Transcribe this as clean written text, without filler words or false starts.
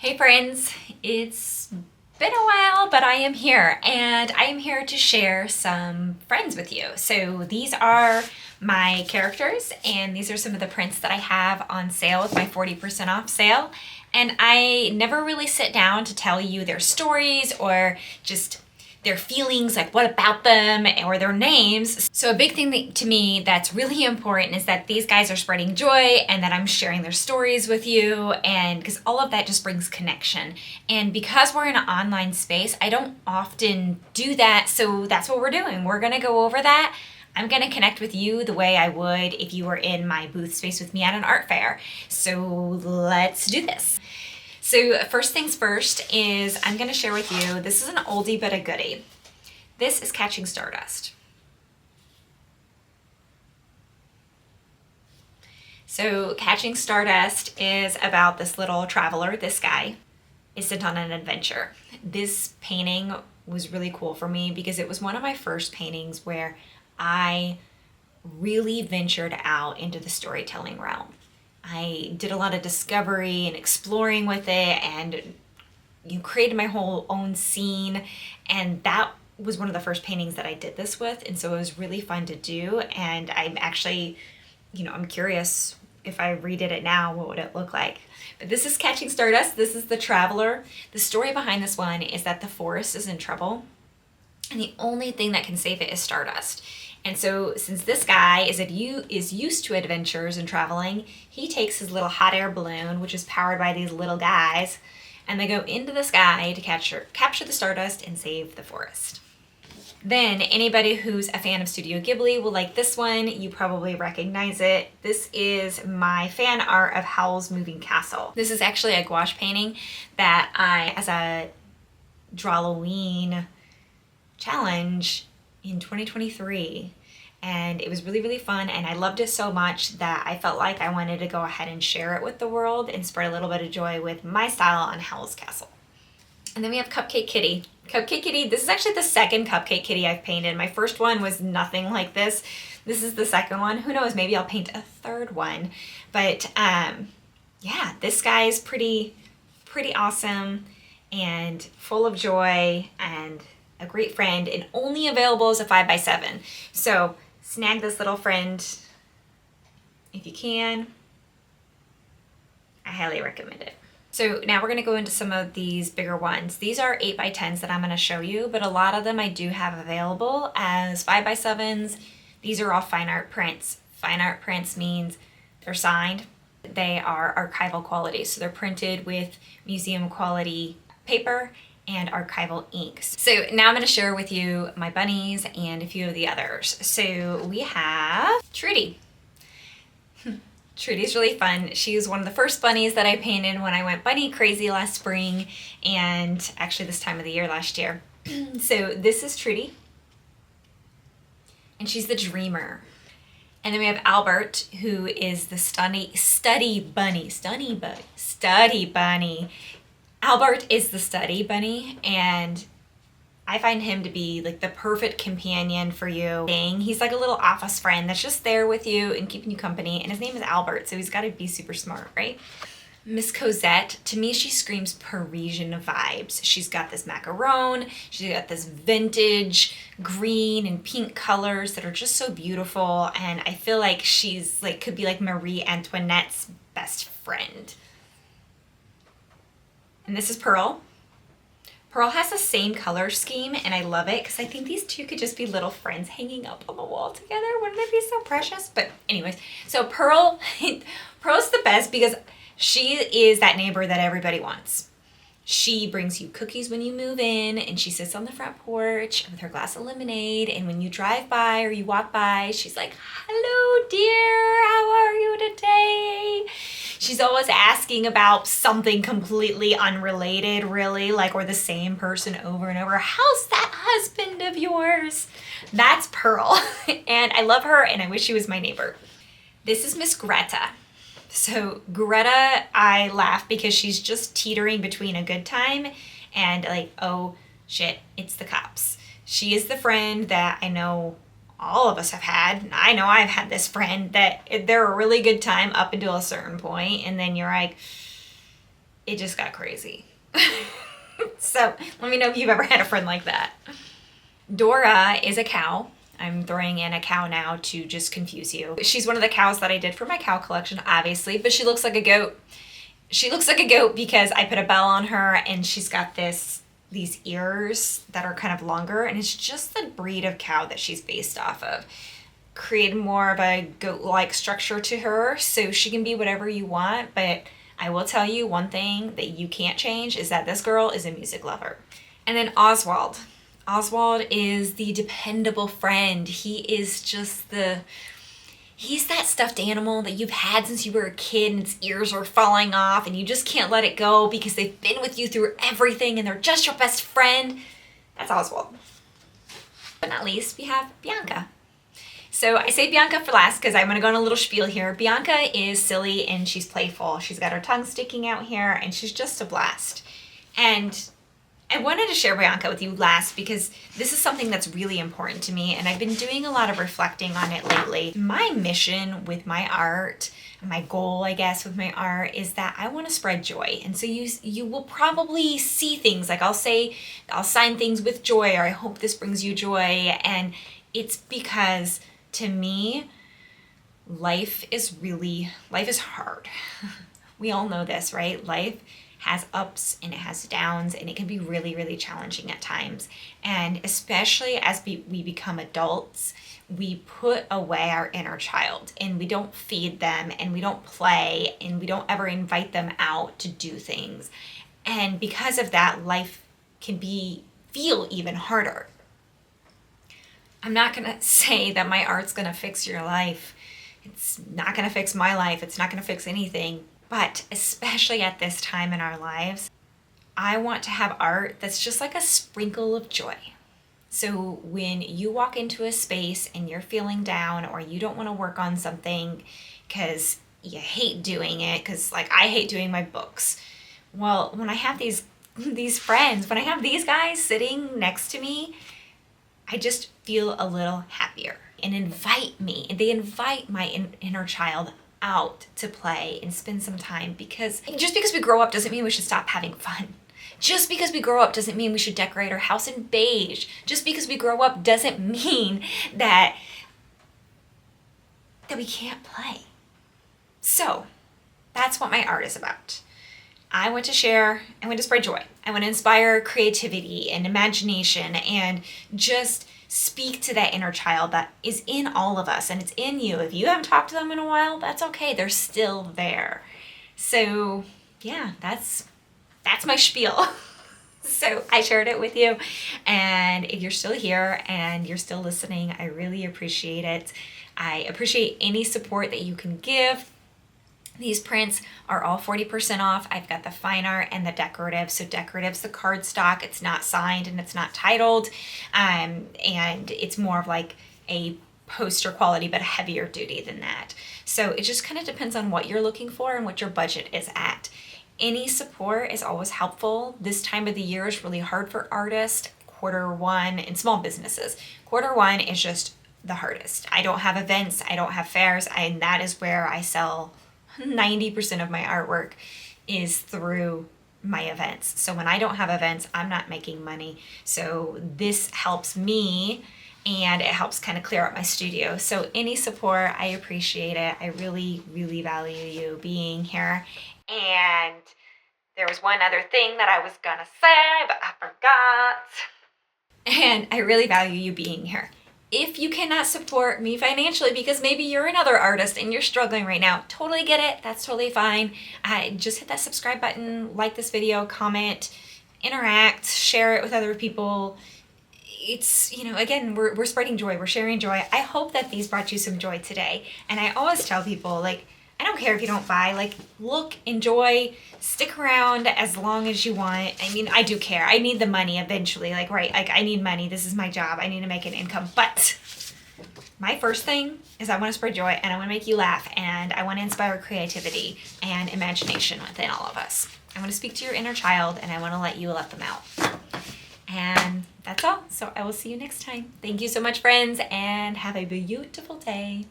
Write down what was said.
Hey friends, it's been a while, but I am here and I am here to share some friends with you. So these are my characters and these are some of the prints that I have on sale with my 40% off sale. And I never really sit down to tell you their stories or just their feelings, like what about them or their names. So a big thing to me that's really important is that these guys are spreading joy and that I'm sharing their stories with you, and because all of that just brings connection. And because we're in an online space, I don't often do that, so that's what we're doing. We're gonna go over that. I'm going to connect with you the way I would if you were in my booth space with me at an art fair. So let's do this. So first things first is I'm going to share with you, this is an oldie but a goodie. This is Catching Stardust. So Catching Stardust is about this little traveler, this guy, is sent on an adventure. This painting was really cool for me because it was one of my first paintings where I really ventured out into the storytelling realm. I did a lot of discovery and exploring with it and created my whole own scene, and that was one of the first paintings that I did this with, and so it was really fun to do. And I'm actually, I'm curious if I redid it now, what would it look like? But this is Catching Stardust. This is the traveler. The story behind this one is that the forest is in trouble and the only thing that can save it is stardust. And so since this guy is used to adventures and traveling, he takes his little hot air balloon, which is powered by these little guys, and they go into the sky to capture the stardust and save the forest. Then anybody who's a fan of Studio Ghibli will like this one. You probably recognize it. This is my fan art of Howl's Moving Castle. This is actually a gouache painting that I, as a Drawloween challenge in 2023, and it was really, really fun, and I loved it so much that I felt like I wanted to go ahead and share it with the world and spread a little bit of joy with my style on Howl's Castle. And then we have Cupcake Kitty. Cupcake Kitty, this is actually the second Cupcake Kitty I've painted. My first one was nothing like this. This is the second one. Who knows, maybe I'll paint a third one. But yeah, this guy is pretty awesome and full of joy and a great friend, and only available as a 5x7. So snag this little friend if you can. I highly recommend it. So now we're going to go into some of these bigger ones. These are 8x10s that I'm going to show you, but a lot of them I do have available as 5x7s. These are all fine art prints. Fine art prints means they're signed. They are archival quality, so they're printed with museum quality paper and archival inks. So now I'm going to share with you my bunnies and a few of the others. So we have Trudy. Trudy's really fun. She was one of the first bunnies that I painted when I went bunny crazy last spring, and actually this time of the year last year. So this is Trudy, and she's the dreamer. And then we have Albert, who is the study bunny. Albert is the study bunny, and I find him to be like the perfect companion for you. He's like a little office friend that's just there with you and keeping you company, and his name is Albert, so he's got to be super smart, right? Miss Cosette, to me, she screams Parisian vibes. She's got this macaron, she's got this vintage green and pink colors that are just so beautiful, and I feel like she's like could be like Marie Antoinette's best friend. And this is Pearl. Pearl has the same color scheme, and I love it because I think these two could just be little friends hanging up on the wall together. Wouldn't it be so precious? But anyways, so Pearl's the best because she is that neighbor that everybody wants. She brings you cookies when you move in, and she sits on the front porch with her glass of lemonade, and when you drive by or you walk by, she's like, "Hello, dear, how are you today?" She's always asking about something completely unrelated, really, like, or the same person over and over. "How's that husband of yours?" That's Pearl, and I love her, and I wish she was my neighbor. This is Miss Greta. So Greta, I laugh because she's just teetering between a good time and like, oh shit, it's the cops. She is the friend that I know all of us have had. I know I've had this friend that they're a really good time up until a certain point, and then you're like, it just got crazy. So let me know if you've ever had a friend like that. Dora is a cow. I'm throwing in a cow now to just confuse you. She's one of the cows that I did for my cow collection, obviously, but she looks like a goat. She looks like a goat because I put a bell on her and she's got these ears that are kind of longer, and it's just the breed of cow that she's based off of. Create more of a goat-like structure to her so she can be whatever you want, but I will tell you one thing that you can't change is that this girl is a music lover. And then Oswald. Oswald is the dependable friend. He is just he's that stuffed animal that you've had since you were a kid and its ears are falling off and you just can't let it go because they've been with you through everything and they're just your best friend. That's Oswald. But not least, we have Bianca. So I say Bianca for last because I'm going to go on a little spiel here. Bianca is silly and she's playful. She's got her tongue sticking out here and she's just a blast. And I wanted to share Bianca with you last because this is something that's really important to me and I've been doing a lot of reflecting on it lately. My mission with my art, my goal I guess with my art is that I want to spread joy. And so you will probably see things like I'll sign things with joy, or I hope this brings you joy. And it's because to me, life is hard. We all know this, right? Life has ups and it has downs and it can be really, really challenging at times. And especially as we become adults, we put away our inner child and we don't feed them and we don't play and we don't ever invite them out to do things. And because of that, life can feel even harder. I'm not gonna say that my art's gonna fix your life. It's not gonna fix my life. It's not gonna fix anything. But especially at this time in our lives, I want to have art that's just like a sprinkle of joy. So when you walk into a space and you're feeling down or you don't want to work on something because you hate doing it, because like I hate doing my books. Well, when I have these friends, when I have these guys sitting next to me, I just feel a little happier and they invite my inner child out to play and spend some time, because just because we grow up doesn't mean we should stop having fun. Just because we grow up doesn't mean we should decorate our house in beige. Just because we grow up doesn't mean that we can't play. So that's what my art is about. I want to share, I want to spread joy. I want to inspire creativity and imagination and just speak to that inner child that is in all of us and it's in you. If you haven't talked to them in a while, that's okay. They're still there. So yeah, that's my spiel. So I shared it with you. And if you're still here and you're still listening, I really appreciate it. I appreciate any support that you can give. These prints are all 40% off. I've got the fine art and the decorative. So decorative's the cardstock. It's not signed and it's not titled. And it's more of like a poster quality, but heavier duty than that. So it just kind of depends on what you're looking for and what your budget is at. Any support is always helpful. This time of the year is really hard for artists. Q1 and small businesses. Q1 is just the hardest. I don't have events. I don't have fairs. And that is where I sell 90% of my artwork is through my events. So when I don't have events, I'm not making money. So this helps me and it helps kind of clear up my studio. So any support, I appreciate it. I really, really value you being here. And there was one other thing that I was gonna say, but I forgot. And I really value you being here. If you cannot support me financially because maybe you're another artist and you're struggling right now, totally get it. That's totally fine. Just hit that subscribe button, like this video, comment, interact, share it with other people. It's, again, we're spreading joy. We're sharing joy. I hope that these brought you some joy today. And I always tell people, I don't care if you don't buy, look, enjoy, stick around as long as you want. I mean, I do care. I need the money eventually. I need money. This is my job. I need to make an income. But my first thing is I want to spread joy and I want to make you laugh and I want to inspire creativity and imagination within all of us. I want to speak to your inner child and I want to let you let them out. And that's all. So I will see you next time. Thank you so much, friends, and have a beautiful day.